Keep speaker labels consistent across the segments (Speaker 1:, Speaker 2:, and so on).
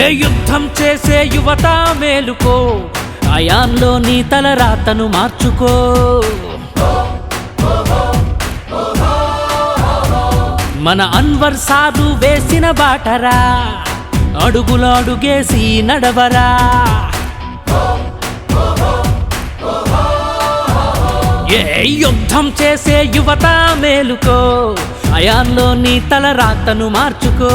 Speaker 1: ఏ యుద్ధం చేసే యువత మేలుకో, అయాన్లో నీ తలరాతను మార్చుకో. మన అన్వర్ సాధు వేసిన బాటరా, అడుగులో అడుగేసి నడవరా. ఏ యుద్ధం చేసే యువత మేలుకో, అయాన్లో నీ తలరాతను మార్చుకో.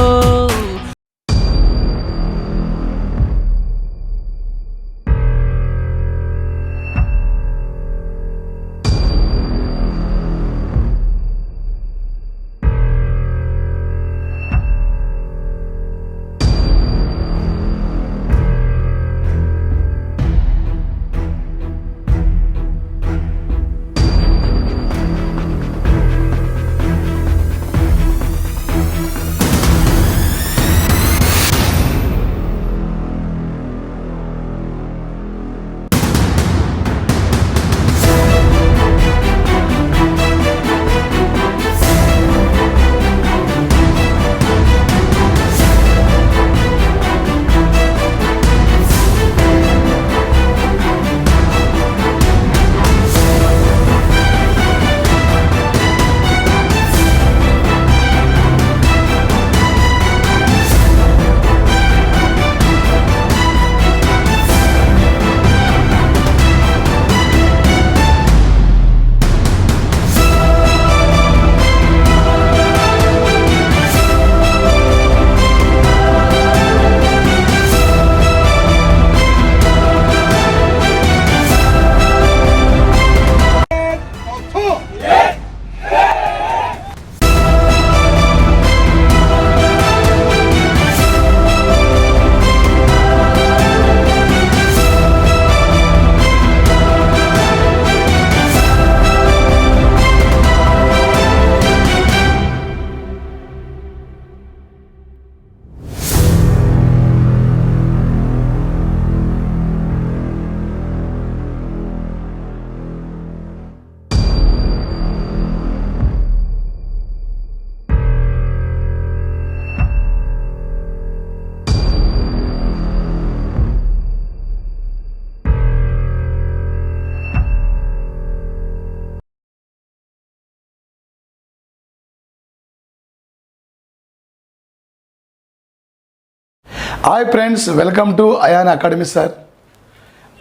Speaker 2: Hi friends, welcome to Ayaan academy sir.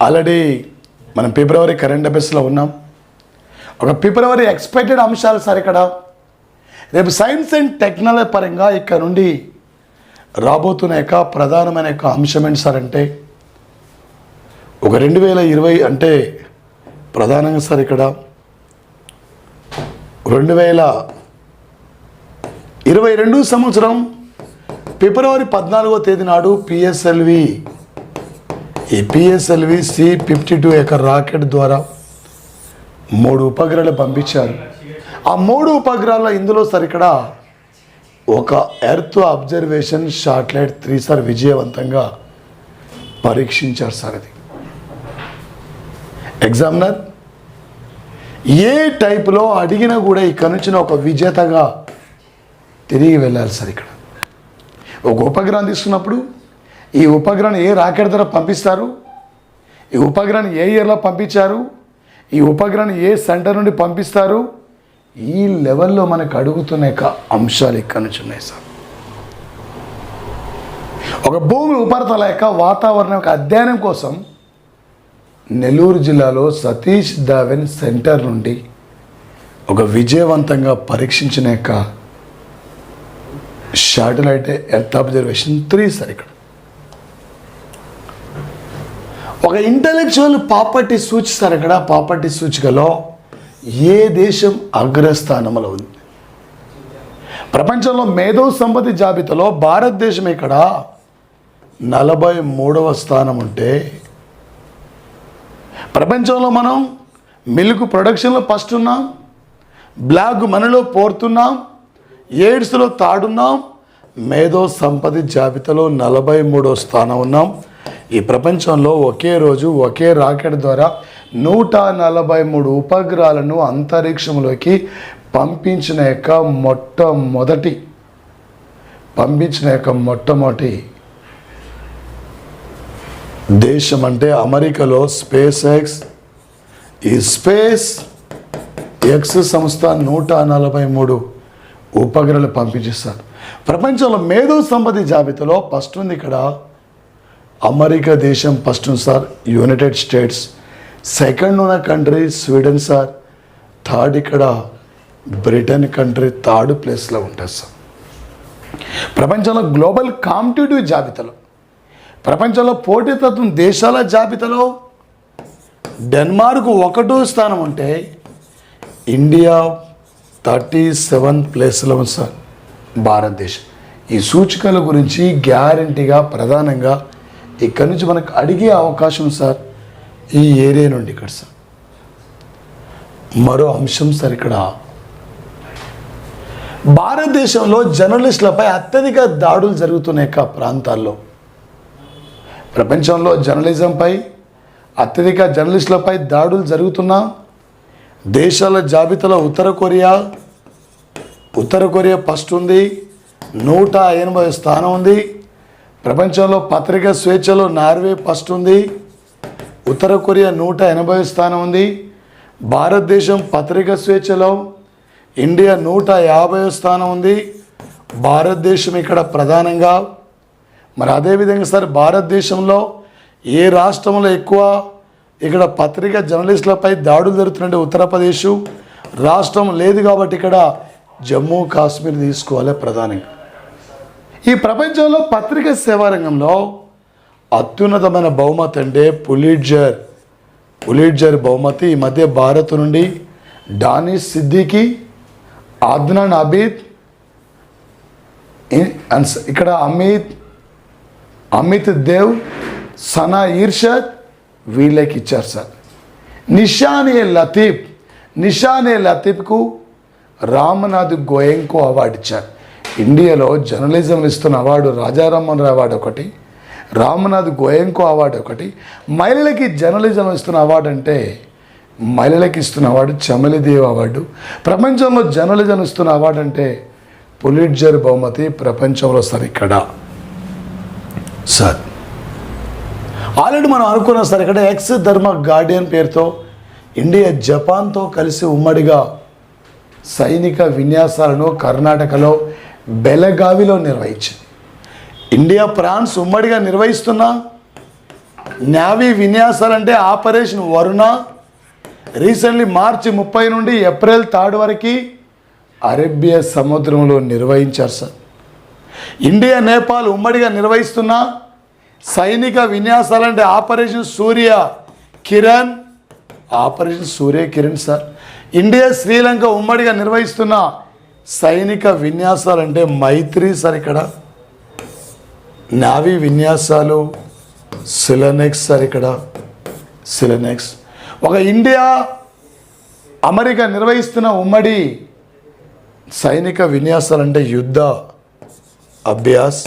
Speaker 2: Already మనం ఫిబ్రవరి కరెంట్ అఫైర్స్లో ఉన్నాం. ఒక ఫిబ్రవరి ఎక్స్పెక్టెడ్ అంశాలు సార్. ఇక్కడ రేపు సైన్స్ అండ్ టెక్నాలజీ పరంగా ఇక్కడ నుండి రాబోతున్న యొక్క ప్రధానమైన యొక్క అంశం ఏంటి సార్ అంటే, ఒక 2020 అంటే ప్రధానంగా సార్ ఇక్కడ 2022 సంవత్సరం ఫిబ్రవరి 14వ తేదీ నాడు పిఎస్ఎల్వి C-52 యొక్క రాకెట్ ద్వారా 3 ఉపగ్రహాలు పంపించారు. ఆ 3 ఉపగ్రహాల ఇందులో సార్ ఇక్కడ ఒక ఎర్త్ అబ్జర్వేషన్ శాటిలైట్ 3 సార్ విజయవంతంగా పరీక్షించారు సార్. అది ఎగ్జామినర్ ఏ టైపులో అడిగినా కూడా ఇక్కడ నుంచి ఒక విజేతగా తిరిగి వెళ్ళాలి సార్. ఇక్కడ ఒక ఉపగ్రహం తీసుకున్నప్పుడు ఈ ఉపగ్రహాన్ని ఏ రాకెట్ ద్వారా పంపిస్తారు, ఈ ఉపగ్రహాన్ని ఏ ఇయర్లో పంపించారు, ఈ ఉపగ్రహాన్ని ఏ సెంటర్ నుండి పంపిస్తారు, ఈ లెవెల్లో మనకు అడుగుతున్న యొక్క అంశాలు ఇక్కడ నుంచి ఉన్నాయి సార్. ఒక భూమి ఉపరితల యొక్క వాతావరణం యొక్క అధ్యయనం కోసం నెల్లూరు జిల్లాలో సతీష్ ధావన్ సెంటర్ నుండి ఒక విజయవంతంగా పరీక్షించిన యొక్క శాటిలైట్ ఎర్త్ అబ్జర్వేషన్ 3 సార్. ఇక్కడ ఒక ఇంటలెక్చువల్ ప్రాపర్టీ సూచిస్తారు. ఇక్కడ ప్రాపర్టీ సూచికలో ఏ దేశం అగ్రస్థానంలో ఉంది? ప్రపంచంలో మేధో సంపత్తి జాబితాలో భారతదేశం ఇక్కడ 43వ స్థానం ఉంటే, ప్రపంచంలో మనం మిల్క్ ప్రొడక్షన్లో ఫస్ట్ ఉన్నాం, బ్లాక్ మనీలో పోరుతున్నాం, ఎయిడ్స్లో తాడున్నాం, మేధో సంపత్తి జాబితాలో 43వ స్థానం ఉన్నాం. ఈ ప్రపంచంలో ఒకే రోజు ఒకే రాకెట్ ద్వారా 143 ఉపగ్రహాలను అంతరిక్షంలోకి పంపించిన యొక్క మొట్టమొదటి దేశం అంటే అమెరికాలో స్పేస్ ఎక్స్, ఈ స్పేస్ ఎక్స్ సంస్థ 143 ఉపగ్రహాలు పంపించేస్తారు. ప్రపంచంలో మేధో సంపత్తి జాబితాలో ఫస్ట్ ఉంది ఇక్కడ అమెరికా దేశం, ఫస్ట్ ఉంది సార్ యునైటెడ్ స్టేట్స్, సెకండ్ ఉన్న కంట్రీ స్వీడన్ సార్, థర్డ్ ఇక్కడ బ్రిటన్ కంట్రీ థర్డ్ ప్లేస్లో ఉంటుంది సార్. ప్రపంచంలో గ్లోబల్ కాంపిటేటివ్ జాబితాలో, ప్రపంచంలో పోటీతత్వం దేశాల జాబితాలో డెన్మార్క్ 1వ స్థానం ఉంటే ఇండియా 37 ప్లేస్లో ఉంది సార్ భారతదేశం. ఈ సూచికల గురించి గ్యారంటీగా ప్రధానంగా ఇక్కడి నుంచి మనకు అడిగే అవకాశం సార్ ఈ ఏరియా నుండి ఇక్కడ సార్. మరో అంశం సార్ ఇక్కడ భారతదేశంలో జర్నలిస్టులపై అత్యధిక దాడులు జరుగుతున్న ప్రాంతాల్లో, ప్రపంచంలో అత్యధిక జర్నలిస్టులపై దాడులు జరుగుతున్న దేశాల జాబితాలో ఉత్తర కొరియా ఫస్ట్ ఉంది, 180 స్థానం ఉంది. ప్రపంచంలో పత్రికా స్వేచ్ఛలో నార్వే ఫస్ట్ ఉంది, ఉత్తర కొరియా 180 స్థానం ఉంది. భారతదేశం పత్రికా స్వేచ్ఛలో ఇండియా 150 స్థానం ఉంది. భారతదేశం ఇక్కడ ప్రధానంగా మరి అదేవిధంగా సార్ భారతదేశంలో ఏ రాష్ట్రంలో ఎక్కువ ఇక్కడ పత్రికా జర్నలిస్టులపై దాడులు జరుగుతుందంటే ఉత్తరప్రదేశ్ రాష్ట్రం లేదు కాబట్టి ఇక్కడ జమ్మూ కాశ్మీర్ తీసుకోవాలి ప్రధానంగా. ఈ ప్రపంచంలో పత్రికా సేవా రంగంలో అత్యున్నతమైన బహుమతి అంటే పులిట్జర్ బహుమతి ఈ మధ్య భారత్ నుండి డానిష్ సిద్దికీ, అద్నాన్ అబీద్, ఇక్కడ అమిత్ దేవ్, సనా ఇర్షద్ వీళ్ళకి ఇచ్చారు సార్. నిషాన్ లతీఫ్కు రామనాథ్ గోయంకో అవార్డు ఇచ్చారు. ఇండియాలో జర్నలిజం ఇస్తున్న అవార్డు రాజారామన్ అవార్డు ఒకటి, రామనాథ్ గోయంకో అవార్డు ఒకటి. మహిళలకి జర్నలిజం ఇస్తున్న అవార్డు అంటే మహిళలకి ఇస్తున్న అవార్డు చమలిదేవ్ అవార్డు. ప్రపంచంలో జర్నలిజం ఇస్తున్న అవార్డు అంటే పులిట్జర్ బహుమతి ప్రపంచంలో సార్ ఇక్కడ సార్. ఆల్రెడీ మనం అనుకున్నాం సార్ ఇక్కడ ఎక్స్ ధర్మ గార్డియన్ పేరుతో ఇండియా జపాన్తో కలిసి ఉమ్మడిగా సైనిక విన్యాసాలను కర్ణాటకలో బెలగావిలో నిర్వహించింది. ఇండియా ఫ్రాన్స్ ఉమ్మడిగా నిర్వహిస్తున్న నేవీ విన్యాసాలంటే ఆపరేషన్ వరుణ రీసెంట్లీ మార్చి 30 నుండి ఏప్రిల్ 3 వరకు అరేబియా సముద్రంలో నిర్వహించారు సార్. ఇండియా నేపాల్ ఉమ్మడిగా నిర్వహిస్తున్న సైనిక విన్యాసాలంటే ఆపరేషన్ సూర్య కిరణ్ సార్. ఇండియా శ్రీలంక ఉమ్మడిగా నిర్వహిస్తున్న సైనిక విన్యాసాలంటే మైత్రి సార్. ఇక్కడ నావీ విన్యాసాలు సిలనెక్స్ సార్. ఇక్కడ సిలనెక్స్. ఒక ఇండియా అమెరికా నిర్వహిస్తున్న ఉమ్మడి సైనిక విన్యాసాలంటే యుద్ధ అభ్యాస్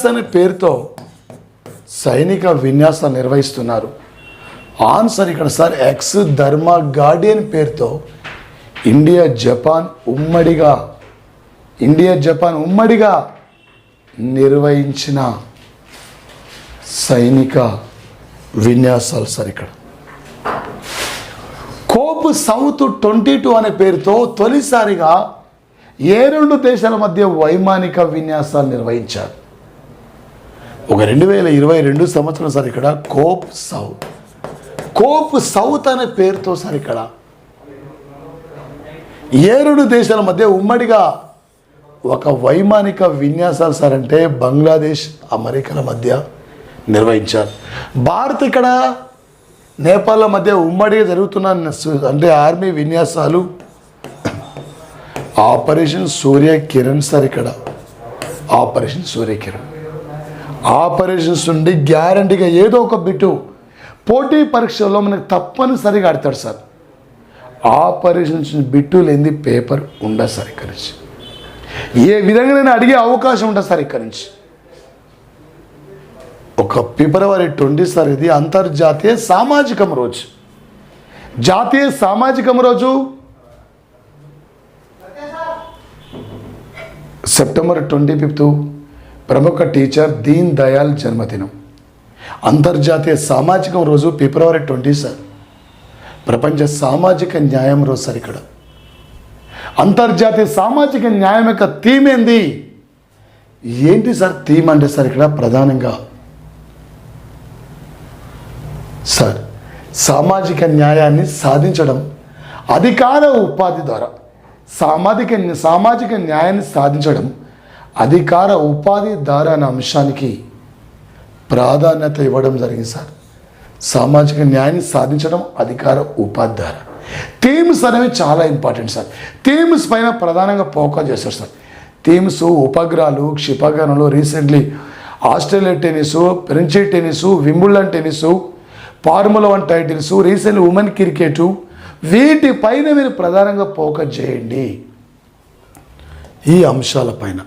Speaker 2: అనే పేరుతో సైనిక విన్యాసాలు నిర్వహిస్తున్నారు. ఆన్సర్ ఇక్కడ సార్ ఎక్స్ ధర్మ గార్డియన్ పేరుతో ఇండియా జపాన్ ఉమ్మడిగా నిర్వహించిన సైనిక విన్యాసాలు సార్. ఇక్కడ కోప్ సౌత్ 22 అనే పేరుతో తొలిసారిగా ఏ 2 దేశాల మధ్య వైమానిక విన్యాసాలు నిర్వహించారు. ఒక 2022 సంవత్సరం సార్. ఇక్కడ కోప్ సౌత్ అనే పేరుతో సార్ ఇక్కడ ఏ 2 దేశాల మధ్య ఉమ్మడిగా ఒక వైమానిక విన్యాసాలు సార్ అంటే బంగ్లాదేశ్ అమెరికాల మధ్య నిర్వహించారు. భారత్ ఇక్కడ నేపాల్ మధ్య ఉమ్మడిగా జరుగుతున్న అంటే ఆర్మీ విన్యాసాలు ఆపరేషన్ సూర్య కిరణ్ సార్. ఇక్కడ ఆపరేషన్ సూర్య కిరణ్ ఆపరేషన్స్ నుండి గ్యారంటీగా ఏదో ఒక బిట్టు పోటీ పరీక్షల్లో మనకు తప్పనిసరిగా ఆడతాడు సార్. ఆపరేషన్స్ బిట్టు లేని పేపర్ ఉండదు సార్. ఇక్కడి నుంచి ఏ విధంగా నేను అడిగే అవకాశం ఉంటుంది సార్. ఇక్కడి నుంచి ఒక ఫిబ్రవరి 20 సార్ ఇది అంతర్జాతీయ సామాజికం రోజు. జాతీయ సామాజికం రోజు సెప్టెంబర్ 25 ప్రముఖ టీచర్ దీన్ దయాళ్ జన్మదినం. అంతర్జాతీయ సామాజికం రోజు ఫిబ్రవరి 20 సార్. ప్రపంచ సామాజిక న్యాయం రోజు సార్. ఇక్కడ అంతర్జాతీయ సామాజిక న్యాయం యొక్క థీమ్ ఏంటి సార్? థీమ్ అంటే సార్ ఇక్కడ ప్రధానంగా సార్ సామాజిక న్యాయాన్ని సాధించడం, అధికార ఉపాధి ద్వారా సామాజిక న్యాయాన్ని సాధించడం, అధికార ఉపాధి ద్వారా అనే అంశానికి ప్రాధాన్యత ఇవ్వడం జరిగింది సార్. సామాజిక న్యాయాన్ని సాధించడం, అధికార ఉపాధి ద్వారా. థీమ్స్ అనేవి చాలా ఇంపార్టెంట్ సార్. థీమ్స్ పైన ప్రధానంగా ఫోకస్ చేస్తారు సార్. థీమ్స్ ఉపగ్రహాలు, క్షిపగణాలు, recently Australia tennis, French tennis, Wimbledon tennis, formula 1 titles, recently women cricket, వీటిపైన మీరు ప్రధానంగా ఫోకస్ చేయండి. ఈ అంశాలపైన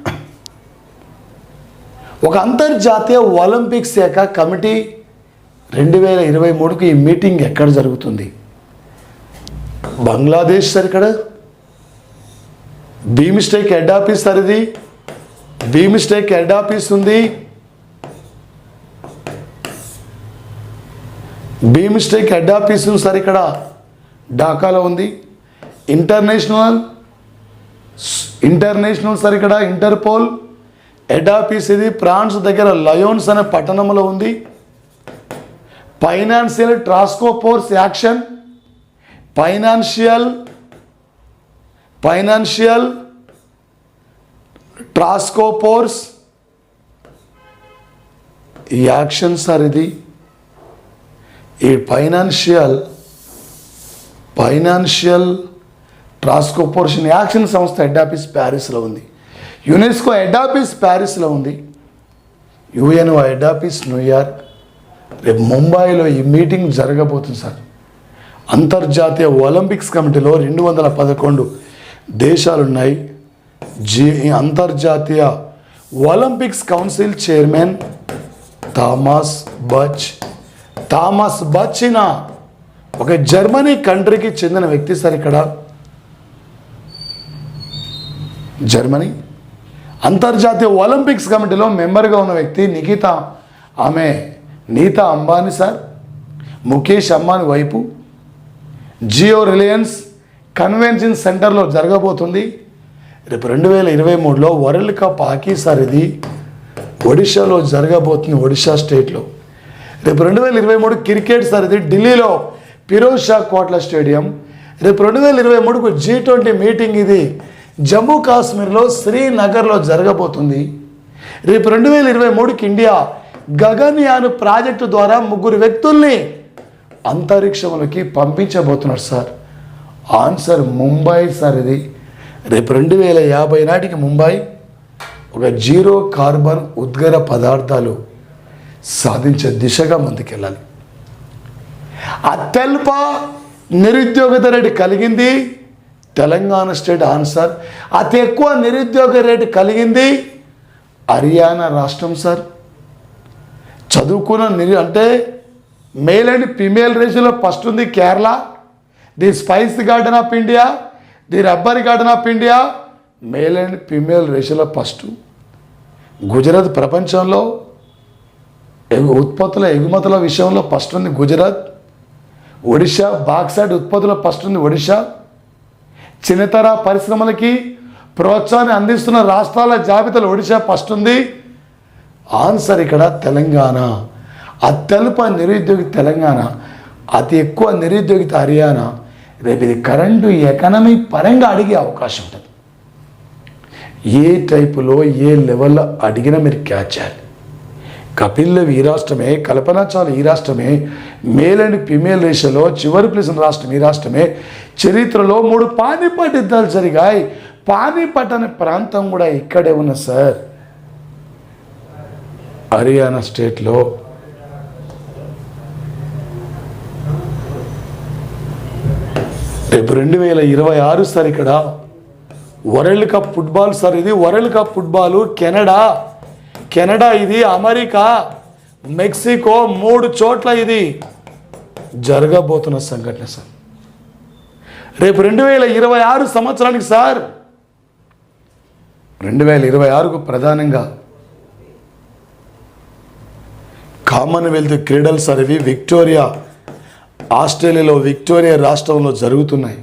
Speaker 2: ఒక అంతర్జాతీయ ఒలింపిక్స్ శాఖ కమిటీ 2023కు ఈ మీటింగ్ ఎక్కడ జరుగుతుంది? బంగ్లాదేశ్ సార్. ఇక్కడ బీమ్స్టెక్ హెడ్ ఆఫీస్ సార్. ఇది బీమ్స్టెక్ హెడ్ ఆఫీస్ ఉంది. బీమ్స్టెక్ హెడ్ ఆఫీస్ సార్ ఇక్కడ ఢాకాలో ఉంది. ఇంటర్నేషనల్ సార్ ఇక్కడ ఇంటర్పోల్ హెడ్ ఆఫీస్ ఇది ఫ్రాన్స్ దగ్గర లయోన్స్ అనే పట్టణంలో ఉంది. Financial task force action, financial task force action sir. ఇది ఈ ఫైనాన్షియల్ టాస్క్ ఫోర్స్ యాక్షన్ సంస్థ హెడ్ ఆఫీస్ ప్యారిస్లో ఉంది. యునెస్కో హెడ్ ఆఫీస్ ప్యారిస్లో ఉంది. UNO head office New York. రేపు ముంబైలో ఈ మీటింగ్ జరగబోతుంది సార్. అంతర్జాతీయ ఒలింపిక్స్ కమిటీలో 211 దేశాలు ఉన్నాయి. అంతర్జాతీయ Olympics council chairman Thomas Butch ఒక జర్మనీ కంట్రీకి చెందిన వ్యక్తి సార్. ఇక్కడ జర్మనీ అంతర్జాతీయ ఒలింపిక్స్ కమిటీలో మెంబర్గా ఉన్న వ్యక్తి నీతా అంబానీ సార్. ముఖేష్ అంబానీ వైపు. జియో రిలయన్స్ కన్వెన్షన్ సెంటర్లో జరగబోతుంది. రేపు 2023లో వరల్డ్ కప్ హాకీ సార్. ఇది ఒడిశాలో జరగబోతుంది, ఒడిశా స్టేట్లో. రేపు 2023 క్రికెట్ సార్. ఇది ఢిల్లీలో ఫిరోజ్ షా కోట్ల స్టేడియం. రేపు 2023కు G20 మీటింగ్ ఇది జమ్మూ కాశ్మీర్లో శ్రీనగర్లో జరగబోతుంది. రేపు 2023కి ఇండియా గగన్యాన్ ప్రాజెక్టు ద్వారా 3 వ్యక్తుల్ని అంతరిక్షంలోకి పంపించబోతున్నారు సార్. Answer Mumbai sir. ఇది రేపు 2050 నాటికి ముంబై ఒక 0 కార్బన్ ఉద్గార పదార్థాలు సాధించే దిశగా ముందుకెళ్ళాలి. అత్యల్ప నిరుద్యోగత రేటు కలిగింది తెలంగాణ స్టేట్. ఆన్సర్ అతి ఎక్కువ నిరుద్యోగ రేటు కలిగింది హర్యానా రాష్ట్రం సార్. చదువుకున్న అంటే మేల్ అండ్ ఫీమేల్ రేషియోలో ఫస్ట్ ఉంది Kerala. The spice garden of India, the rubber garden of India male and female రేషియోలో ఫస్ట్. గుజరాత్ ప్రపంచంలో ఎగుమతుల విషయంలో ఫస్ట్ ఉంది గుజరాత్. ఒడిశా బాక్సైడ్ ఉత్పత్తుల ఫస్ట్ ఉంది ఒడిశా. చిన్నతర పరిశ్రమలకి ప్రోత్సాహాన్ని అందిస్తున్న రాష్ట్రాల జాబితాలో ఒడిశా ఫస్ట్ ఉంది. ఆన్సర్ ఇక్కడ తెలంగాణ. అత్యల్ప నిరుద్యోగి తెలంగాణ, అతి ఎక్కువ నిరుద్యోగిత హర్యానా. రేపు ఇది కరెంటు ఎకనమీ పరంగా అడిగే అవకాశం ఉంటుంది. ఏ టైపులో ఏ లెవెల్లో అడిగినా మీరు క్యాచ్ చేయాలి. కపిల్ దేవ్ ఈ రాష్ట్రమే, కల్పనా చావ్లా ఈ రాష్ట్రమే, మేల్ అండ్ ఫీమేల్ రేషియోలో చివరి ప్లేస్ ఉన్న రాష్ట్రం ఈ రాష్ట్రమే. చరిత్రలో 3 పానిపట్ యుద్ధాలు జరిగాయి. పానిపట్ అనే ప్రాంతం కూడా ఇక్కడే ఉన్న సార్, హర్యానా స్టేట్లో. రేపు 2026 సార్ ఇక్కడ వరల్డ్ కప్ ఫుట్బాల్ సార్. ఇది వరల్డ్ కప్ ఫుట్బాల్ కెనడా ఇది అమెరికా, మెక్సికో 3 చోట్ల ఇది జరగబోతున్న సంఘటన సార్. రేపు 2026 సంవత్సరానికి సార్ 2026కు ప్రధానంగా కామన్వెల్త్ క్రీడలు సార్ ఇవి విక్టోరియా, ఆస్ట్రేలియాలో విక్టోరియా రాష్ట్రంలో జరుగుతున్నాయి.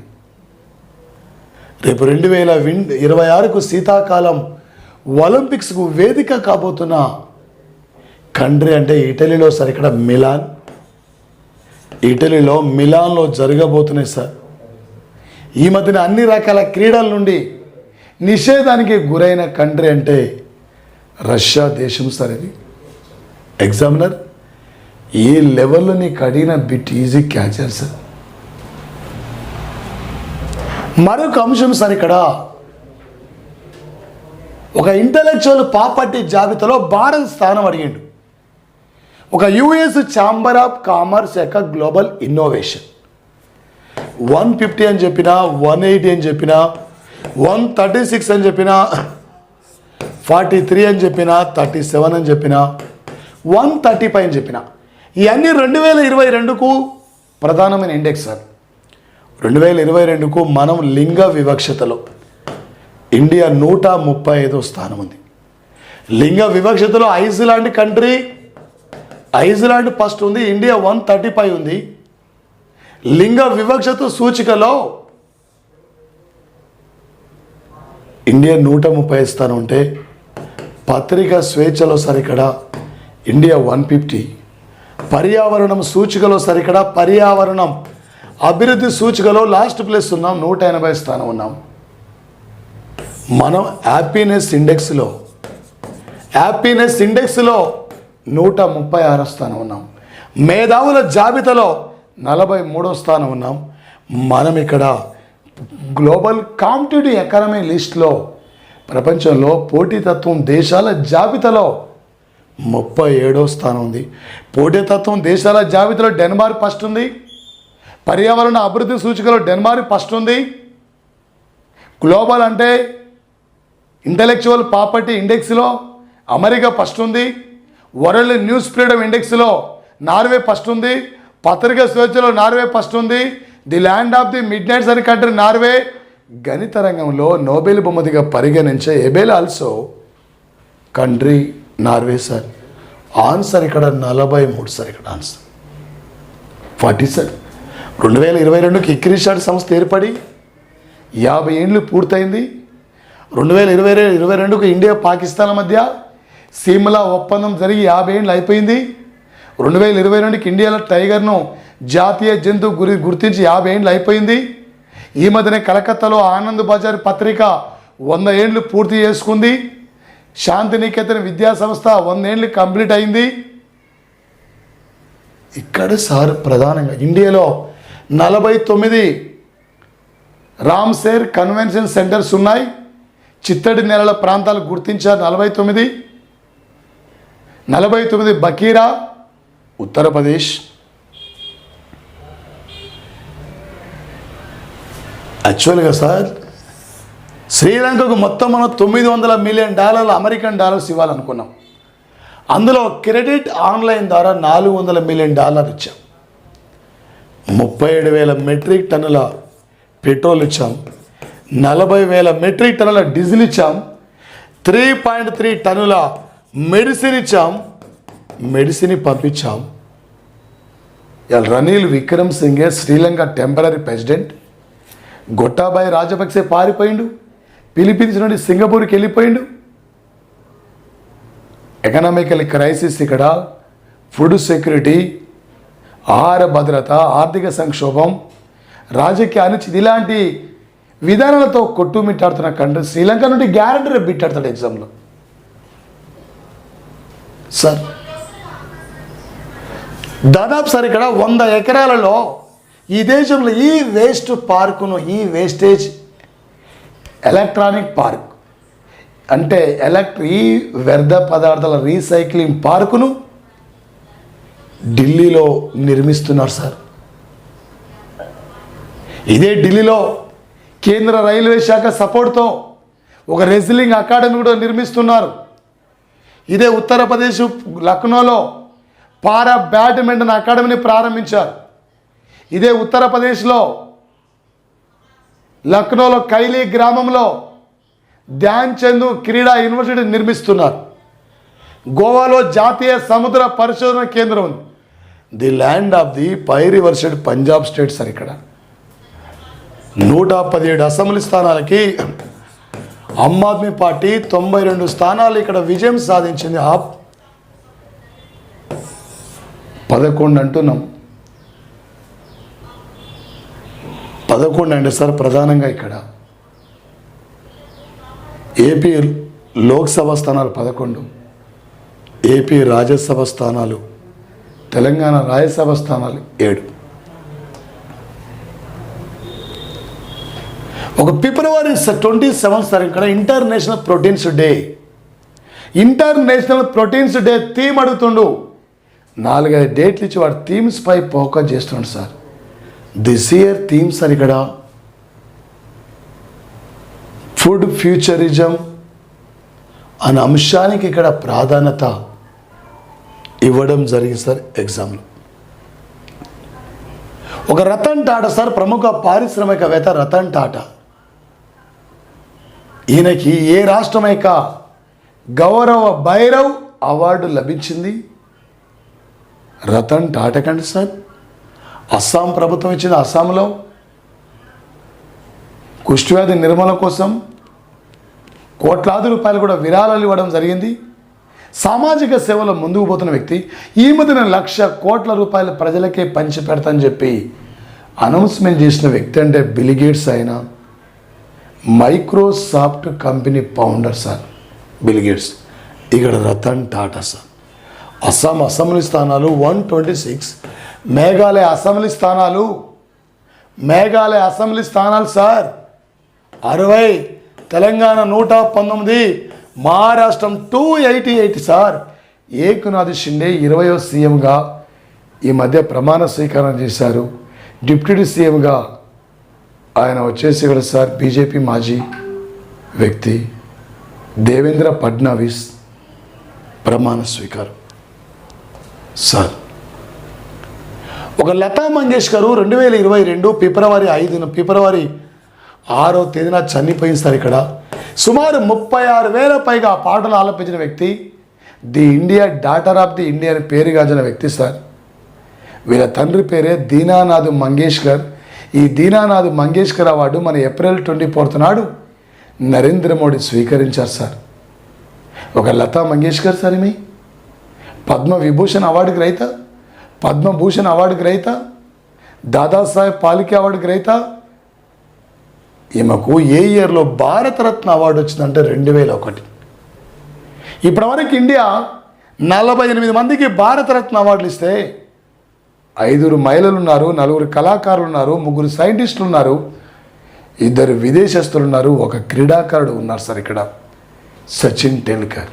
Speaker 2: రేపు 2026కు శీతాకాలం ఒలింపిక్స్కు వేదిక కాబోతున్న కంట్రీ అంటే ఇటలీలో సార్. ఇక్కడ మిలాన్, ఇటలీలో మిలాన్లో జరగబోతున్నాయి సార్. ఈ మధ్యన అన్ని రకాల క్రీడల నుండి నిషేధానికి గురైన కంట్రీ అంటే రష్యా దేశం సార్. ఇది ఎగ్జామినర్ ఏ లెవెల్లో నీకు అడిగిన బిట్ ఈజీ క్యాచర్ సార్. మరొక అంశం సార్, ఇక్కడ ఒక ఇంటలెక్చువల్ ప్రాపర్టీ జాబితాలో భారత్ స్థానం అడిగిండు. ఒక యుఎస్ ఛాంబర్ ఆఫ్ కామర్స్ యొక్క గ్లోబల్ ఇన్నోవేషన్ 150 అని చెప్పిన, 180 అని చెప్పిన, 136 అని చెప్పిన, 43 అని చెప్పిన, 37 అని చెప్పిన, 135 అని చెప్పిన, ఇవన్నీ 2022కు ప్రధానమైన ఇండెక్స్ సార్. 2022కు మనం లింగ వివక్షతలో ఇండియా 135వ స్థానం ఉంది. లింగ వివక్షతలో ఐస్లాండ్ కంట్రీ, ఐస్లాండ్ ఫస్ట్ ఉంది, ఇండియా 135 ఉంది. లింగ వివక్షత సూచికలో ఇండియా 130 స్థానం ఉంటే, పత్రికా స్వేచ్ఛలో సార్ ఇక్కడ ఇండియా 150. పర్యావరణం సూచికలో సార్ ఇక్కడ పర్యావరణం అభివృద్ధి సూచికలో లాస్ట్ ప్లేస్ ఉన్నాం, 180 స్థానం ఉన్నాం. మనం హ్యాపీనెస్ ఇండెక్స్లో 136 స్థానం ఉన్నాం. మేధావుల జాబితాలో 43వ స్థానం ఉన్నాం. మనం ఇక్కడ గ్లోబల్ కాంపిటేటివ్ ఎకానమీ లిస్ట్లో ప్రపంచంలో పోటీతత్వం దేశాల జాబితాలో 37వ స్థానం ఉంది. పోటీతత్వం దేశాల జాబితాలో డెన్మార్క్ ఫస్ట్ ఉంది. పర్యావరణ అభివృద్ధి సూచికలో డెన్మార్క్ ఫస్ట్ ఉంది. గ్లోబల్ అంటే ఇంటలెక్చువల్ ప్రాపర్టీ ఇండెక్స్లో అమెరికా ఫస్ట్ ఉంది. వరల్డ్ న్యూస్ ఫ్రీడమ్ ఇండెక్స్లో నార్వే ఫస్ట్ ఉంది. పత్రికా స్వేచ్ఛలో నార్వే ఫస్ట్ ఉంది. The land of the midnight sun country Norway. గణిత రంగంలో నోబెల్ బహుమతిగా పరిగణించే Abel also country Norway sir. Answer ఇక్కడ 43 సార్. ఇక్కడ ఆన్సర్ 40 సార్. 2022కి ఇక్రిసాట్ సంస్థ ఏర్పడి 50 ఏళ్ళు పూర్తయింది. 2022కు ఇండియా పాకిస్తాన్ మధ్య సిమ్లా ఒప్పందం జరిగి 50 ఏళ్ళు అయిపోయింది. 2022కి ఇండియాలో టైగర్ను జాతీయ జంతువు గుర్తించి 50 ఏళ్ళు అయిపోయింది. ఈ మధ్యనే కలకత్తాలో ఆనంద్ బజార్ పత్రిక 100 ఏళ్ళు పూర్తి చేసుకుంది. శాంతినికేతన్ విద్యా సంస్థ 100 ఏళ్ళు కంప్లీట్ అయింది. ఇక్కడ సార్ ప్రధానంగా ఇండియాలో 49 రామ్సేర్ కన్వెన్షన్ సెంటర్స్ ఉన్నాయి. చిత్తడి నెలల ప్రాంతాలు గుర్తించారు 49 బకీరా ఉత్తరప్రదేశ్. యాక్చువల్గా సార్ శ్రీలంకకు మొత్తం మనం $900 మిలియన్ అమెరికన్ డాలర్స్ ఇవ్వాలనుకున్నాం. అందులో క్రెడిట్ ఆన్లైన్ ద్వారా $400 మిలియన్ ఇచ్చాం. 37,000 మెట్రిక్ టన్నుల పెట్రోల్ ఇచ్చాం. 40,000 మెట్రిక్ టన్నుల డీజిల్ ఇచ్చాం. 3.3 టన్నుల మెడిసిన్ ఇచ్చాం. మెడిసిన్ పంపించాం. Ranil Wickremesinghe Sri Lanka temporary president. Gotabaya Rajapaksa పారిపోయిండు. ఫిలిపీన్స్ నుండి సింగపూర్కి వెళ్ళిపోయిండు. ఎకనామికల్ క్రైసిస్ ఇక్కడ, ఫుడ్ సెక్యూరిటీ, ఆహార భద్రత, ఆర్థిక సంక్షోభం, రాజకీయ అనిశ్చితి ఇలాంటి విధానాలతో కొట్టుమిట్టాడుతున్న కంట్రీ శ్రీలంక నుండి గ్యారంటీ రేపు బిట్టాడుతాడు ఎగ్జామ్లో సార్. దాదాపు సార్ ఇక్కడ 100 ఎకరాలలో ఈ దేశంలో ఈ వేస్ట్ పార్కును, ఈ వేస్టేజ్ ఎలక్ట్రానిక్ పార్క్ అంటే ఈ వ్యర్థ పదార్థాల రీసైక్లింగ్ పార్కును ఢిల్లీలో నిర్మిస్తున్నారు సార్. ఇదే ఢిల్లీలో కేంద్ర రైల్వే శాఖ సపోర్ట్తో ఒక రెజ్లింగ్ అకాడమీ కూడా నిర్మిస్తున్నారు. ఇదే ఉత్తరప్రదేశ్ లక్నోలో పారా బ్యాడ్మింటన్ అకాడమీని ప్రారంభించారు. ఇదే ఉత్తరప్రదేశ్లో లక్నోలో కైలీ గ్రామంలో ధ్యాన్ చంద్ క్రీడా యూనివర్సిటీ నిర్మిస్తున్నారు. గోవాలో జాతీయ సముద్ర పరిశోధన కేంద్రం ఉంది. The land of the five rivers Punjab state sir. ఇక్కడ 117 అసెంబ్లీ స్థానాలకి ఆమ్ ఆద్మీ పార్టీ 92 స్థానాలు ఇక్కడ విజయం సాధించింది. 11 అంటున్నాం. 11 అండి సార్. ప్రధానంగా ఇక్కడ ఏపీ లోక్సభ స్థానాలు 11, ఏపీ రాజ్యసభ స్థానాలు, తెలంగాణ రాజ్యసభ స్థానాలు 7. ఒక ఫిబ్రవరి 27 సార్ ఇక్కడ international proteins day. International proteins day theme అడుగుతుండు. 4-5 డేట్లు ఇచ్చి వాడు థీమ్స్ పై ఫోకస్ చేస్తున్నాడు sir. This year theme sir ఇక్కడ ఫుడ్ ఫ్యూచరిజం అనే అంశానికి ఇక్కడ ప్రాధాన్యత ఇవ్వడం జరిగింది సార్ ఎగ్జామ్లో. ఒక రతన్ టాటా సార్, ప్రముఖ పారిశ్రామికవేత్త రతన్ టాటా. ఈయనకి ఏ రాష్ట్రం యొక్క గౌరవ భైరవ్ అవార్డు లభించింది? రతన్ టాటా కండి సార్. అస్సాం ప్రభుత్వం ఇచ్చింది. అస్సాంలో కుష్ఠవ్యాధి నిర్మూలన కోసం కోట్లాది రూపాయలు కూడా విరాళాలు ఇవ్వడం జరిగింది. సామాజిక సేవలో ముందుకు పోతున్న వ్యక్తి. ఈ మధ్యన 1,00,000 కోట్ల రూపాయలు ప్రజలకే పంచి పెడతానని చెప్పి అనౌన్స్మెంట్ చేసిన వ్యక్తి అంటే బిల్ గేట్స్. ఆయన Microsoft company founder sir Bill gates. ఇక్కడ రతన్ టాటా సార్. అస్సాం అసెంబ్లీ స్థానాలు 126, మేఘాలయ అసెంబ్లీ స్థానాలు సార్ 60, తెలంగాణ 119, మహారాష్ట్రం 288 సార్. ఏకనాథ్ షిండే 20వ సీఎంగా ఈ మధ్య ప్రమాణ స్వీకారం చేశారు. డిప్యూటీ సీఎంగా ఆయన వచ్చేసి ఇక్కడ సార్ బీజేపీ మాజీ వ్యక్తి దేవేంద్ర ఫడ్నవీస్ ప్రమాణ స్వీకారం సార్. ఒక లతా మంగేష్కర్ 2022 ఫిబ్రవరి 6వ తేదీన చనిపోయింది సార్. ఇక్కడ సుమారు 36,000 పైగా పాటలు ఆలపించిన వ్యక్తి. The India daughter of the India అని పేరు గాంచిన వ్యక్తి సార్. వీళ్ళ తండ్రి పేరే దీనానాథ్ మంగేష్కర్. ఈ దీనానాథ్ మంగేష్కర్ అవార్డు మన ఏప్రిల్ 24 నాడు నరేంద్ర మోడీ స్వీకరించారు సార్. ఒక లతా మంగేష్కర్ సార్ ఈమె పద్మవిభూషణ్ అవార్డు గ్రహీత, పద్మభూషణ్ అవార్డు గ్రహీత, దాదాసాహెబ్ ఫాల్కే అవార్డు గ్రహీత. ఈమెకు ఏ ఇయర్లో భారతరత్న అవార్డు వచ్చిందంటే 2001. ఇప్పటివరకు ఇండియా 48 మందికి భారతరత్న అవార్డులు ఇస్తే 5 మహిళలు ఉన్నారు, 4 కళాకారులు ఉన్నారు, 3 సైంటిస్టులు ఉన్నారు, 2 విదేశస్తులు ఉన్నారు, 1 క్రీడాకారుడు ఉన్నారు సార్. ఇక్కడ Sachin Tendulkar.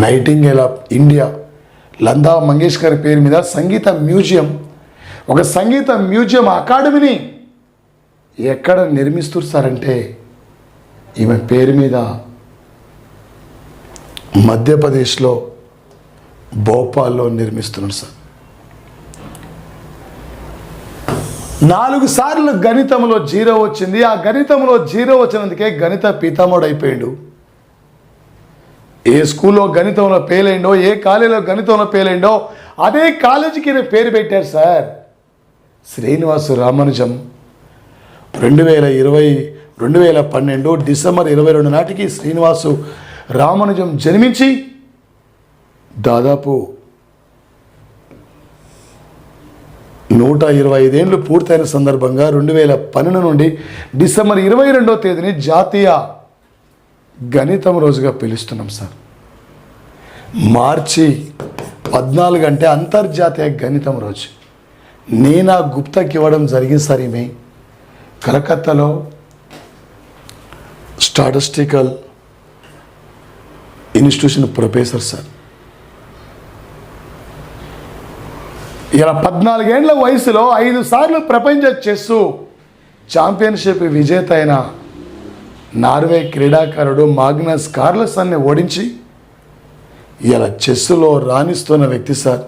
Speaker 2: Nightingale of India Lata Mangeshkar పేరు మీద సంగీత మ్యూజియం, ఒక సంగీత మ్యూజియం అకాడమీని ఎక్కడ నిర్మిస్తారు సార్ అంటే ఈమె పేరు మీద మధ్యప్రదేశ్లో భోపాల్లో నిర్మిస్తున్నారు సార్. 4 సార్లు గణితంలో 0 వచ్చింది. ఆ గణితంలో 0 వచ్చినందుకే గణిత పితామహుడు అయిపోయాడు. ఏ స్కూల్లో గణితంలో ఫెయిల్ అయిండో, ఏ కాలేజీలో గణితంలో ఫెయిల్ అయిండో అదే కాలేజీకి పేరు పెట్టారు సార్. శ్రీనివాసు రామానుజం 2012 డిసెంబర్ 22 నాటికి శ్రీనివాసు రామానుజం జన్మించి దాదాపు 125 ఏళ్ళు పూర్తయిన సందర్భంగా 2012 నుండి డిసెంబర్ 22వ తేదీని జాతీయ గణితం రోజుగా పిలుస్తున్నాం సార్. మార్చి 14 అంటే అంతర్జాతీయ గణితం రోజు. నీనా గుప్తాకి ఇవ్వడం జరిగింది సార్. ఈమె కలకత్తాలో స్టాటిస్టికల్ ఇన్స్టిట్యూషన్ ప్రొఫెసర్ సార్. ఇలా 14 ఏళ్ల వయసులో 5 సార్లు ప్రపంచ చెస్ ఛాంపియన్షిప్ విజేత అయిన నార్వే క్రీడాకారుడు మాగ్నస్ కార్ల్సన్ని ఓడించి ఇలా చెస్సులో రాణిస్తున్న వ్యక్తి సార్.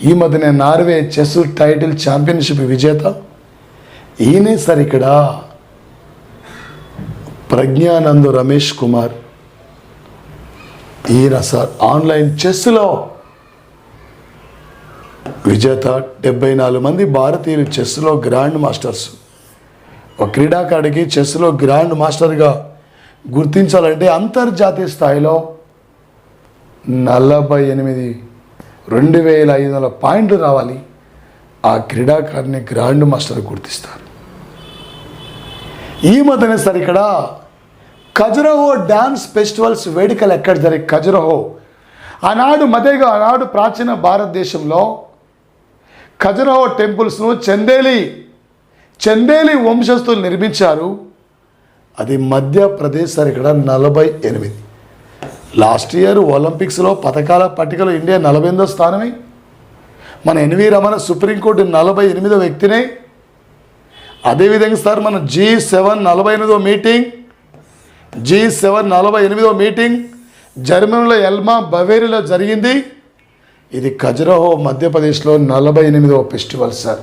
Speaker 2: ఈ మధ్యనే నార్వే చెస్ టైటిల్ ఛాంపియన్షిప్ విజేత ఈయనే సార్. ఇక్కడ ప్రజ్ఞానంద్ రమేష్ కుమార్ ఈయన సార్ ఆన్లైన్ చెస్లో విజేత. 74 మంది భారతీయులు చెస్లో గ్రాండ్ మాస్టర్స్. ఒక క్రీడాకారుడికి చెస్లో గ్రాండ్ మాస్టర్గా గుర్తించాలంటే అంతర్జాతీయ స్థాయిలో 48,2500 పాయింట్లు రావాలి. ఆ క్రీడాకారుని గ్రాండ్ మాస్టర్ గుర్తిస్తారు. ఈ మధ్యనే సార్ ఇక్కడ ఖజురహో డ్యాన్స్ ఫెస్టివల్స్ వేడుకలు ఎక్కడ జరిగే ఖజురహో ఆనాడు ప్రాచీన భారతదేశంలో ఖజురహో టెంపుల్స్ను చందేలి వంశస్థులు నిర్మించారు. అది మధ్యప్రదేశ్ సార్ ఇక్కడ 48. లాస్ట్ ఇయర్ ఒలింపిక్స్లో పథకాల పట్టికలో ఇండియా 48వ స్థానమే. మన ఎన్వి రమణ సుప్రీంకోర్టు 48వ వ్యక్తినే. అదేవిధంగా సార్ మన G7 48వ మీటింగ్ జర్మనీలో ఎల్మా బవేరిలో జరిగింది. ఇది ఖజురహో మధ్యప్రదేశ్లో 48వ ఫెస్టివల్ సార్.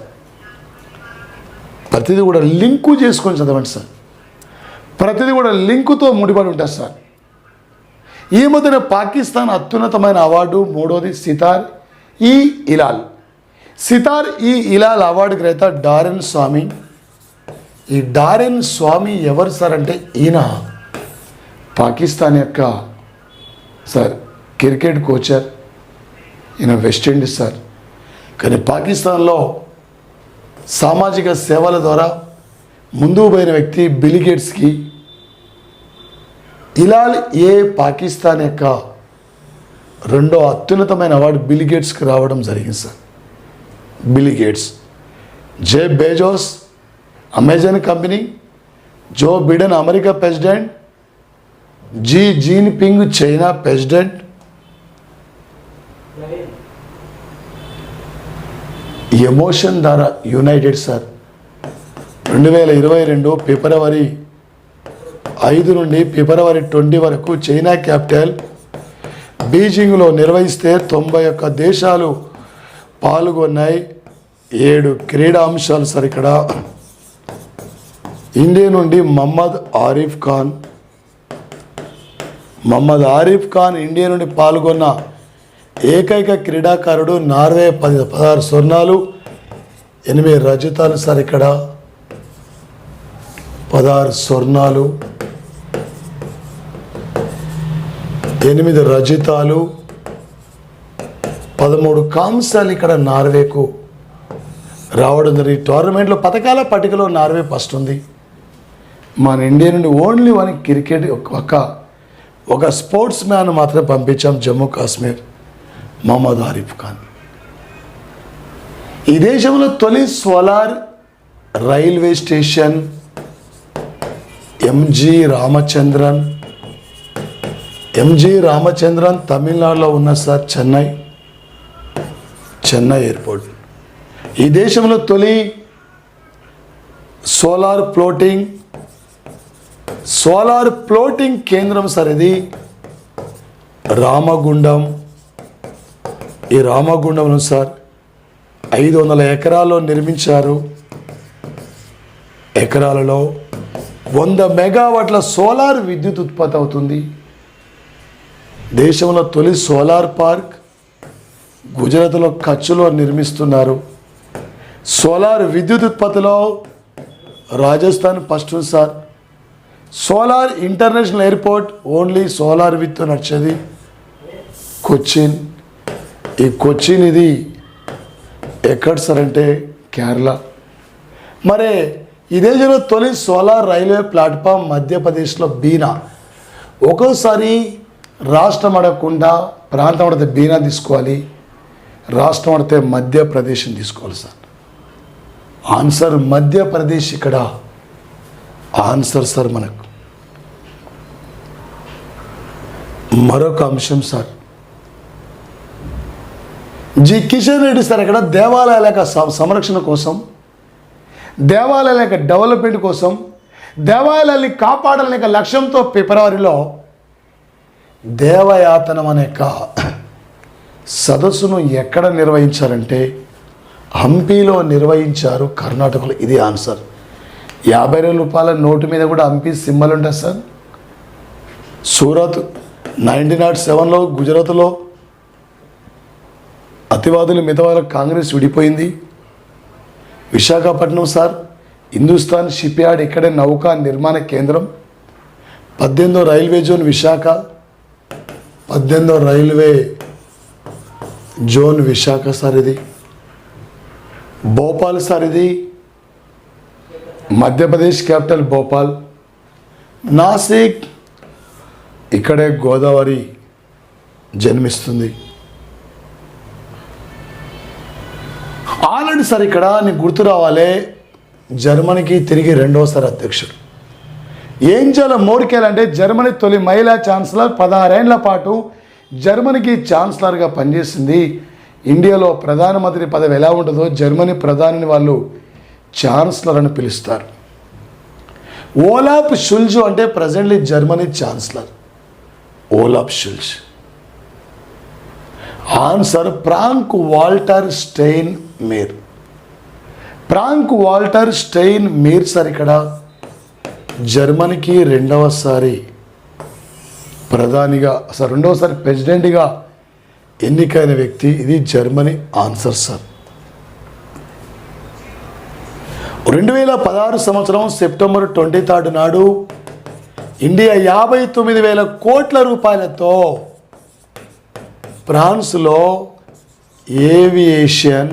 Speaker 2: ప్రతిదీ కూడా లింకు చేసుకొని చదవండి సార్. ప్రతిదీ కూడా లింకుతో ముడిపడి ఉంటుంది సార్. ఈ మధ్యన పాకిస్తాన్ అత్యున్నతమైన అవార్డు 3వది సితార్ ఈ ఇలాల్ అవార్డు గ్రహీత డారెన్ స్వామి. ఈ డారెన్ స్వామి ఎవరు సార్ అంటే ఈయన పాకిస్తాన్ యొక్క సార్ క్రికెట్ కోచర్. ఈయన వెస్టిండీస్ సార్. కానీ పాకిస్తాన్లో సామాజిక సేవల ద్వారా ముందుకు పోయిన వ్యక్తి బిల్ గేట్స్కి. ఇలాల్ పాకిస్తాన్ యొక్క 2వ అత్యున్నతమైన అవార్డు బిల్ గేట్స్కి రావడం జరిగింది sir. Bill Gates, Jeff Bezos Amazon company, Joe Biden America president, Xi Jinping China president. Emotion ద్వారా యునైటెడ్ సార్ 2022 ఫిబ్రవరి 5 నుండి ఫిబ్రవరి 20 వరకు చైనా క్యాపిటల్ బీజింగ్లో నిర్వహిస్తే 91 దేశాలు పాల్గొన్నాయి. 7 క్రీడా అంశాలు సార్ ఇక్కడ. ఇండియా నుండి మహమ్మద్ ఆరిఫ్ ఖాన్ ఇండియా నుండి పాల్గొన్న ఏకైక క్రీడాకారుడు. నార్వే 16 స్వర్ణాలు 8 రజతాలు సార్ ఇక్కడ. 16 స్వర్ణాలు 8 రజతాలు 13 కాంస్యాలు ఇక్కడ నార్వేకు రావడం జరిగింది. టోర్నమెంట్లో పథకాల పట్టికలో నార్వే ఫస్ట్ ఉంది. మన ఇండియా నుండి ఓన్లీ 1 క్రికెట్ ఒక స్పోర్ట్స్ మ్యాన్ మాత్రమే పంపించాం, జమ్మూ కాశ్మీర్, మహమ్మద్ ఆరిఫ్ ఖాన్. ఈ దేశంలో తొలి solar railway station MG Ramachandran తమిళనాడులో ఉన్న సార్ చెన్నై ఎయిర్పోర్ట్. ఈ దేశంలో తొలి సోలార్ ఫ్లోటింగ్ కేంద్రం సార్ ఇది రామగుండం. ఈ రామగుండంలో సార్ 500 ఎకరాల్లో నిర్మించారు. ఎకరాలలో 100 మెగావాట్ల సోలార్ విద్యుత్ ఉత్పత్తి అవుతుంది. దేశంలో తొలి సోలార్ పార్క్ గుజరాత్లో కచ్లో నిర్మిస్తున్నారు. సోలార్ విద్యుత్ ఉత్పత్తిలో Rajasthan first sir. Solar international airport only solar with నడిచేది కొచ్చిన్. ఈ కొచ్చిన్ ఇది ఎక్కడ సార్ అంటే కేరళ. మరి ఈ దేశంలో తొలి సోలార్ రైల్వే ప్లాట్ఫామ్ మధ్యప్రదేశ్లో బీనా. ఒక్కోసారి రాష్ట్రం అడగకుండా ప్రాంతం అడితే బీనా తీసుకోవాలి, రాష్ట్రం అడితే మధ్యప్రదేశ్ని తీసుకోవాలి సార్. ఆన్సర్ మధ్యప్రదేశ్ ఇక్కడ ఆన్సర్ సార్. మనకు మరొక అంశం sir, G Kishan Reddy sir ఇక్కడ దేవాలయాల యొక్క సంరక్షణ కోసం, దేవాలయాల యొక్క డెవలప్మెంట్ కోసం, దేవాలయాల్ని కాపాడాలనే లక్ష్యంతో ఫిబ్రవరిలో దేవయాతనం అనే సదస్సును ఎక్కడ నిర్వహించారంటే హంపీలో నిర్వహించారు, కర్ణాటకలో. ఇది ఆన్సర్. 50,000 రూపాయల నోటు మీద కూడా హంపీ సింబల్ ఉంటుంది సార్. సూరత్ 1907లో గుజరాత్లో అతివాదులు మితవాదుల కాంగ్రెస్ విడిపోయింది. Visakhapatnam sir Hindustan shipyard ఇక్కడే నౌకా నిర్మాణ కేంద్రం. 18వ రైల్వే జోన్ విశాఖ, 18వ రైల్వే జోన్ విశాఖ సార్. ఇది భోపాల్ సార్, ఇది మధ్యప్రదేశ్ క్యాపిటల్ భోపాల్. నాసిక్ ఇక్కడే గోదావరి జన్మిస్తుంది. ఆల్రెడీ సార్ ఇక్కడ నీకు గుర్తు రావాలి, జర్మనీకి తిరిగి రెండవసారి అధ్యక్షుడు. ఏంజెలా మెర్కెల్ అంటే జర్మనీ తొలి మహిళా ఛాన్సలర్. 16 ఏళ్ల పాటు జర్మనీకి ఛాన్సలర్గా పనిచేసింది. ఇండియాలో ప్రధానమంత్రి పదవి ఎలా ఉంటుందో జర్మనీ ప్రధానిని వాళ్ళు ఛాన్సలర్ అని పిలుస్తారు. ఓలాఫ్ షుల్జ్ అంటే presently Germany chancellor Olaf Scholz. Answer Frank Walter Steinmeier. Frank Walter Steinmeier sir ఇక్కడ జర్మనీకి రెండవసారి ప్రధానిగా సార్, రెండవసారి ప్రెసిడెంట్గా ఎన్నికైన వ్యక్తి. ఇది జర్మనీ ఆన్సర్ సార్. 2016 సంవత్సరం సెప్టెంబర్ 23 నాడు ఇండియా 59,000 కోట్ల రూపాయలతో ఫ్రాన్స్లో ఏవియేషన్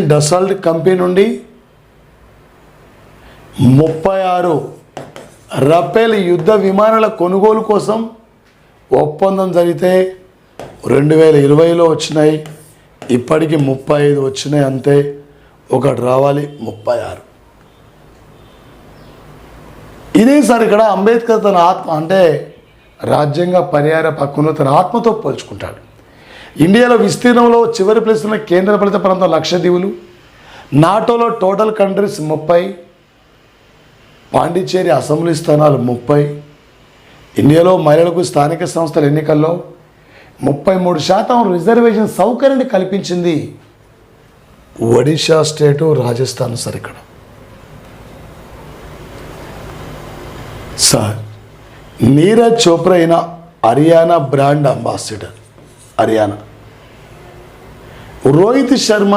Speaker 2: డసాల్ట్ కంపెనీ నుండి 36 రఫేల్ యుద్ధ విమానాల కొనుగోలు కోసం ఒప్పందం జరిగితే 2020లో వచ్చినాయి. ఇప్పటికి 35 వచ్చినాయి అంతే. ఒకటి రావాలి 36. ఇదే సార్ ఇక్కడ అంబేద్కర్ తన ఆత్మ అంటే రాజ్యాంగ పరిహార పక్కును తన ఆత్మతో పోల్చుకుంటాడు. ఇండియాలో విస్తీర్ణంలో చివరి ప్లేస్ ఉన్న కేంద్రపాలిత ప్రాంతం లక్షద్వీపులు. నాటోలో టోటల్ కంట్రీస్ 30, పాండిచ్చేరి అసెంబ్లీ స్థానాలు 30. ఇండియాలో మహిళలకు స్థానిక సంస్థల ఎన్నికల్లో 33% రిజర్వేషన్ సౌకర్యాన్ని కల్పించింది ఒడిషా స్టేటు, రాజస్థాన్ సార్. ఇక్కడ సార్ నీరజ్ చోప్రా అయిన Haryana brand ambassador. Haryana. Rohit Sharma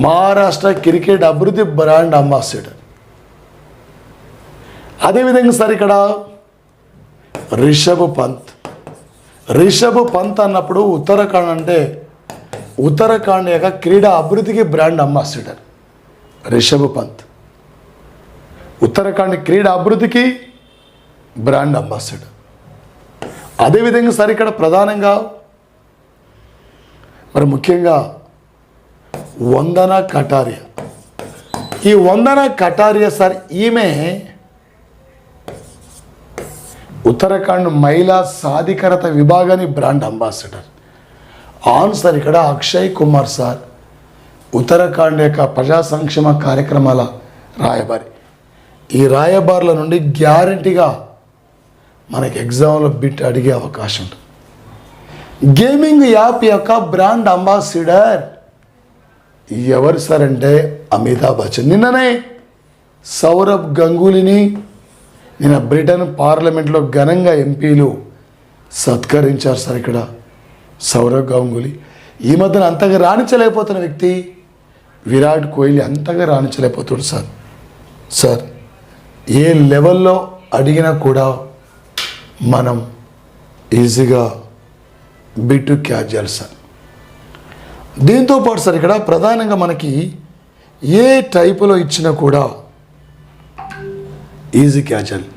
Speaker 2: Maharashtra cricket అభివృద్ధి బ్రాండ్ అంబాసిడర్. అదేవిధంగా సార్ ఇక్కడ రిషబ్ పంత్ అన్నప్పుడు ఉత్తరాఖండ్ అంటే ఉత్తరాఖండ్ యొక్క క్రీడా అభివృద్ధికి బ్రాండ్ అంబాసిడర్ రిషబ్ పంత్. ఉత్తరాఖండ్ క్రీడా అభివృద్ధికి బ్రాండ్ అంబాసిడర్. అదేవిధంగా సార్ ఇక్కడ ప్రధానంగా మరి ముఖ్యంగా వందన కటారియా. ఈ వందన కటారియా సార్ ఈమె ఉత్తరాఖండ్ మహిళా సాధికారత విభాగాన్ని బ్రాండ్ అంబాసిడర్. ఆన్సర్ ఇక్కడ అక్షయ్ కుమార్ సార్ ఉత్తరాఖండ్ యొక్క ప్రజా సంక్షేమ కార్యక్రమాల రాయబారి. ఈ రాయబారుల నుండి గ్యారంటీగా మనకి ఎగ్జామ్లో బిట్ అడిగే అవకాశం ఉంటుంది. గేమింగ్ యాప్ యొక్క బ్రాండ్ అంబాసిడర్ ఎవరు సార్ అంటే అమితాబ్ బచ్చన్. నిన్ననే సౌరభ్ గంగూలీని నిన్న బ్రిటన్ పార్లమెంట్లో ఘనంగా ఎంపీలు సత్కరించారు సార్. ఇక్కడ సౌరవ్ గంగూలీ ఈ మధ్యన అంతగా రాణించలేకపోతున్న వ్యక్తి విరాట్ కోహ్లీ అంతగా రాణించలేకపోతాడు సార్. సార్ ఏ లెవెల్లో అడిగినా కూడా మనం ఈజీగా బిట్ క్యాచ్ చేయాలి సార్. దీంతోపాటు సార్ ఇక్కడ ప్రధానంగా మనకి ఏ టైపులో ఇచ్చినా కూడా ఈజీ క్యాచ్ చేయాలి.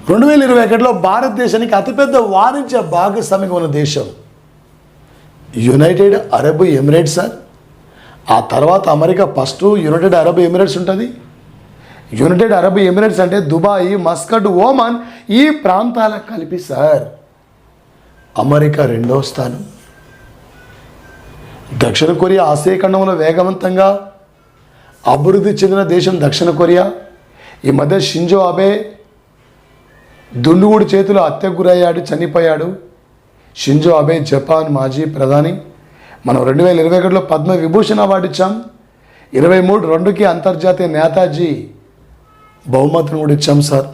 Speaker 2: 2021లో భారతదేశానికి అతిపెద్ద వాణిజ్య భాగస్వామిగా ఉన్న దేశం యునైటెడ్ అరబ్ ఎమిరేట్స్ సార్. ఆ తర్వాత America, first United Arab Emirates ఉంటుంది. యునైటెడ్ అరబ్ ఎమిరేట్స్ అంటే దుబాయ్, మస్కట్, ఓమాన్ ఈ ప్రాంతాలకు కలిపి సార్. అమెరికా రెండవ స్థానం. దక్షిణ కొరియా ఆసియా ఖండంలో వేగవంతంగా అభివృద్ధి చెందిన దేశం దక్షిణ కొరియా. ఈ మధ్య షింజో అబే దుండుగుడి చేతిలో హత్యకు గురయ్యాడు, చనిపోయాడు. షింజో అబే జపాన్ మాజీ ప్రధాని. మనం 2021లో పద్మ విభూషణ్ అవార్డు ఇచ్చాం. 23 అంతర్జాతీయ నేతాజీ బహుమతిని కూడా ఇచ్చాం సార్.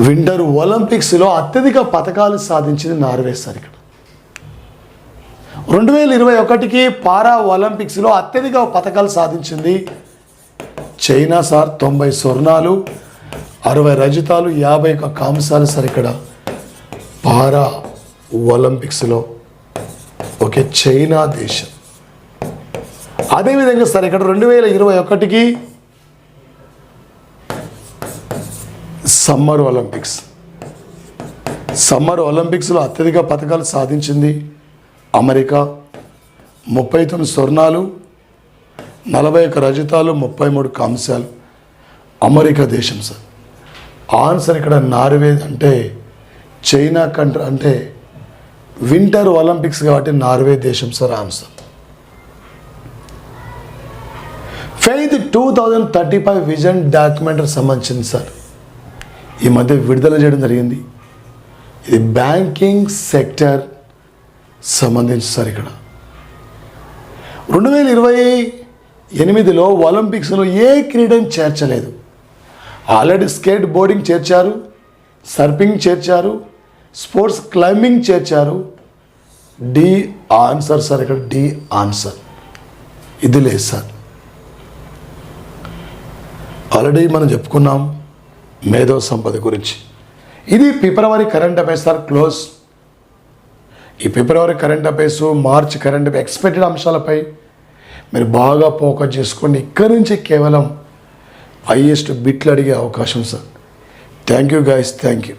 Speaker 2: వింటర్ ఒలింపిక్స్లో అత్యధిక పథకాలు సాధించింది నార్వే సార్. ఇక్కడ 2021కి పారా ఒలింపిక్స్లో అత్యధిక పథకాలు సాధించింది చైనా సార్. 90 స్వర్ణాలు, 60 రజతాలు, 51 కాంస్యాలు సార్. ఇక్కడ పారా ఒలింపిక్స్లో ఒకే చైనా దేశం. అదేవిధంగా సార్ ఇక్కడ 2021కి సమ్మర్ ఒలింపిక్స్లో అత్యధిక పథకాలు సాధించింది అమెరికా. 39 స్వర్ణాలు, 41 రజతాలు, 33 కాంస్యాలు. అమెరికా దేశం సార్. ఆన్సర్ ఇక్కడ నార్వే అంటే చైనా కంట్రీ అంటే వింటర్ ఒలింపిక్స్ కాబట్టి నార్వే దేశం sir answer. Faith 2035 vision documentary సంబంధించింది సార్. ఈ మధ్య విడుదల చేయడం జరిగింది. ఇది బ్యాంకింగ్ సెక్టర్ సంబంధించి సార్. ఇక్కడ 2028లో ఒలింపిక్స్లో ఏ క్రీడను చేర్చలేదు. ఆల్రెడీ స్కేట్ బోర్డింగ్ చేర్చారు, సర్ఫింగ్ చేర్చారు, స్పోర్ట్స్ క్లైంబింగ్ చేర్చారు. D answer sir. ఇక్కడ డి ఆన్సర్. ఇది లేదు సార్. ఆల్రెడీ మనం చెప్పుకున్నాం మేధో సంపద గురించి. ఇది February current affairs sir close. ఈ February current affairs, March current affairs expected అంశాలపై మీరు బాగా ఫోకస్ చేసుకోండి. ఇక్కడి నుంచి కేవలం హైయెస్ట్ బిట్లు అడిగే అవకాశం sir. Thank you guys, thank you.